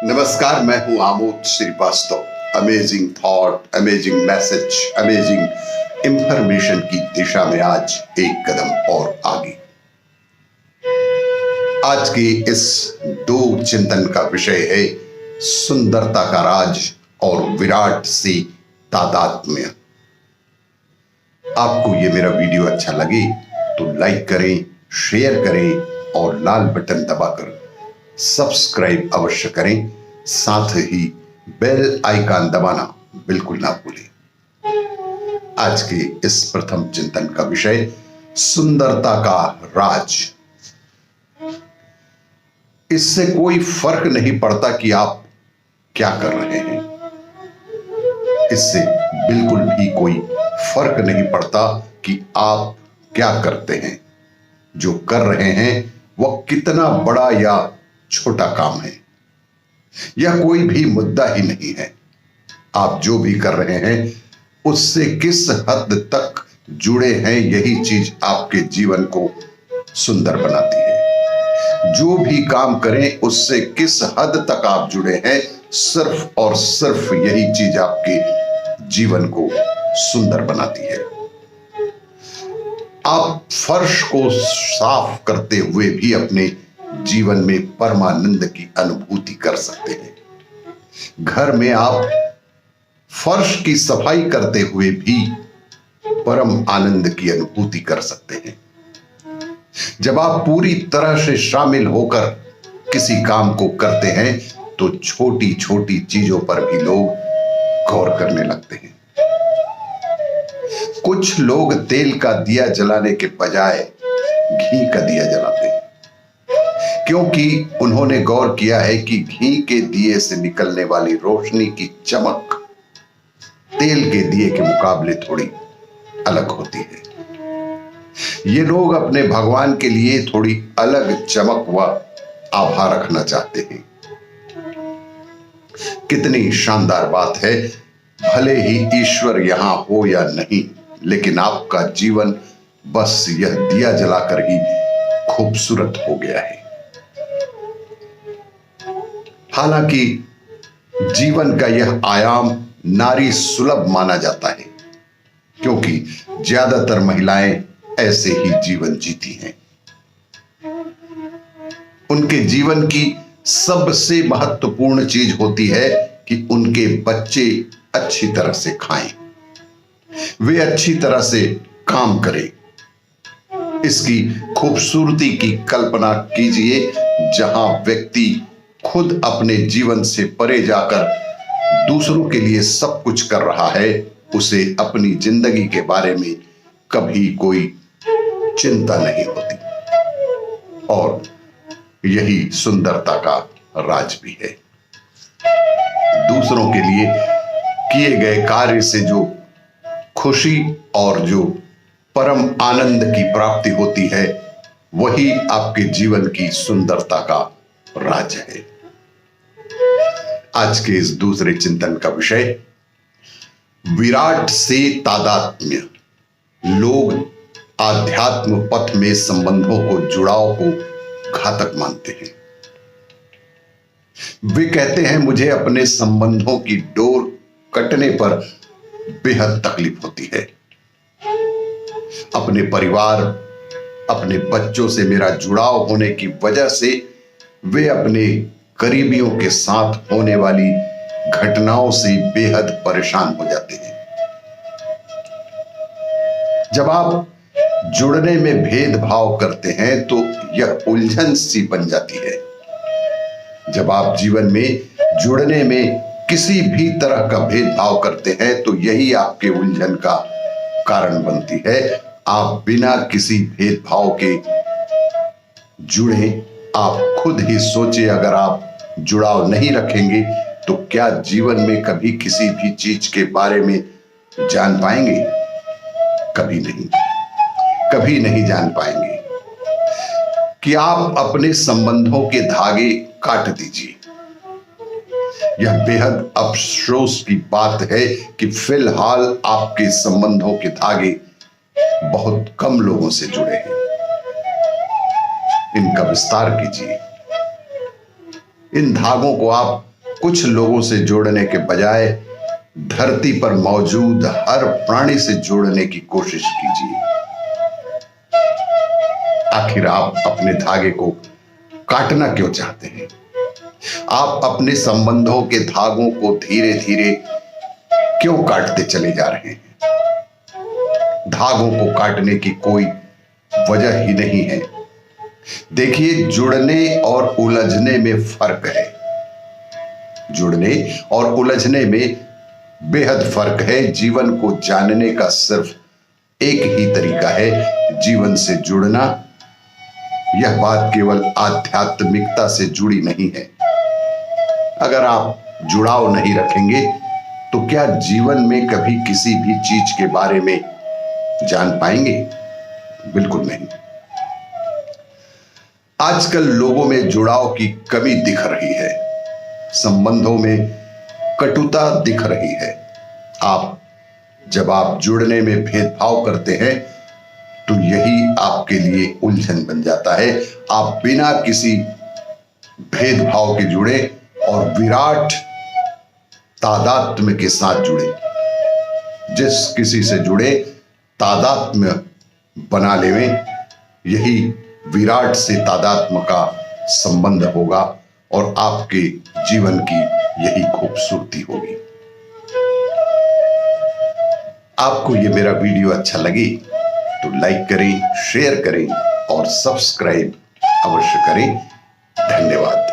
नमस्कार, मैं हूं Amod Srivastava. Amazing thought, amazing message, amazing information की दिशा में आज एक कदम और आगे। आज के इस दो चिंतन का विषय है सुंदरता का राज और विराट से तादात्म्य। आपको ये मेरा वीडियो अच्छा लगे तो लाइक करें, शेयर करें और लाल बटन दबाकर सब्सक्राइब अवश्य करें। साथ ही बेल आइकन दबाना बिल्कुल ना भूलें। आज के इस प्रथम चिंतन का विषय सुंदरता का राज। इससे कोई फर्क नहीं पड़ता कि आप क्या कर रहे हैं। इससे बिल्कुल भी कोई फर्क नहीं पड़ता कि आप क्या करते हैं। जो कर रहे हैं वह कितना बड़ा या छोटा काम है, यह कोई भी मुद्दा ही नहीं है। आप जो भी कर रहे हैं उससे किस हद तक जुड़े हैं, यही चीज आपके जीवन को सुंदर बनाती है। जो भी काम करें उससे किस हद तक आप जुड़े हैं, सिर्फ और सिर्फ यही चीज आपके जीवन को सुंदर बनाती है। आप फर्श को साफ करते हुए भी अपने जीवन में परमानंद की अनुभूति कर सकते हैं। घर में आप फर्श की सफाई करते हुए भी परम आनंद की अनुभूति कर सकते हैं। जब आप पूरी तरह से शामिल होकर किसी काम को करते हैं तो छोटी छोटी चीजों पर भी लोग गौर करने लगते हैं। कुछ लोग तेल का दिया जलाने के बजाय घी का दिया जलाते हैं, क्योंकि उन्होंने गौर किया है कि घी के दिए से निकलने वाली रोशनी की चमक तेल के दिए के मुकाबले थोड़ी अलग होती है। ये लोग अपने भगवान के लिए थोड़ी अलग चमक व आभा रखना चाहते हैं। कितनी शानदार बात है। भले ही ईश्वर यहां हो या नहीं, लेकिन आपका जीवन बस यह दिया जलाकर ही खूबसूरत हो गया है। हालांकि जीवन का यह आयाम नारी सुलभ माना जाता है, क्योंकि ज्यादातर महिलाएं ऐसे ही जीवन जीती हैं। उनके जीवन की सबसे महत्वपूर्ण चीज होती है कि उनके बच्चे अच्छी तरह से खाएं, वे अच्छी तरह से काम करें। इसकी खूबसूरती की कल्पना कीजिए, जहां व्यक्ति खुद अपने जीवन से परे जाकर दूसरों के लिए सब कुछ कर रहा है, उसे अपनी जिंदगी के बारे में कभी कोई चिंता नहीं होती। और यही सुंदरता का राज भी है। दूसरों के लिए किए गए कार्य से जो खुशी और जो परम आनंद की प्राप्ति होती है, वही आपके जीवन की सुंदरता का राज है। आज के इस दूसरे चिंतन का विषय विराट से तादात्म्य। लोग आध्यात्म पथ में संबंधों को, जुड़ाव को घातक मानते हैं। वे कहते हैं, मुझे अपने संबंधों की डोर कटने पर बेहद तकलीफ होती है। अपने परिवार, अपने बच्चों से मेरा जुड़ाव होने की वजह से वे अपने करीबियों के साथ होने वाली घटनाओं से बेहद परेशान हो जाते हैं। जब आप जुड़ने में भेदभाव करते हैं तो यह उलझन सी बन जाती है। जब आप जीवन में जुड़ने में किसी भी तरह का भेदभाव करते हैं तो यही आपके उलझन का कारण बनती है। आप बिना किसी भेदभाव के जुड़े, आप खुद ही सोचिए, अगर आप जुड़ाव नहीं रखेंगे तो क्या जीवन में कभी किसी भी चीज के बारे में जान पाएंगे? कभी नहीं, कभी नहीं जान पाएंगे। कि आप अपने संबंधों के धागे काट दीजिए। यह बेहद अफसोस की बात है कि फिलहाल आपके संबंधों के धागे बहुत कम लोगों से जुड़े हैं। इनका विस्तार कीजिए। इन धागों को आप कुछ लोगों से जोड़ने के बजाय धरती पर मौजूद हर प्राणी से जोड़ने की कोशिश कीजिए। आखिर आप अपने धागे को काटना क्यों चाहते हैं? आप अपने संबंधों के धागों को धीरे धीरे क्यों काटते चले जा रहे हैं? धागों को काटने की कोई वजह ही नहीं है। देखिए, जुड़ने और उलझने में फर्क है। जुड़ने और उलझने में बेहद फर्क है। जीवन को जानने का सिर्फ एक ही तरीका है, जीवन से जुड़ना। यह बात केवल आध्यात्मिकता से जुड़ी नहीं है। अगर आप जुड़ाव नहीं रखेंगे तो क्या जीवन में कभी किसी भी चीज के बारे में जान पाएंगे? बिल्कुल नहीं। आजकल लोगों में जुड़ाव की कमी दिख रही है, संबंधों में कटुता दिख रही है। जब आप जुड़ने में भेदभाव करते हैं तो यही आपके लिए उलझन बन जाता है। आप बिना किसी भेदभाव के जुड़े और विराट तादात्म्य के साथ जुड़े। जिस किसी से जुड़े तादात्म्य बना लेवें, यही विराट से तादात्म्य का संबंध होगा और आपके जीवन की यही खूबसूरती होगी। आपको ये मेरा वीडियो अच्छा लगे तो लाइक करें, शेयर करें और सब्सक्राइब अवश्य करें। धन्यवाद।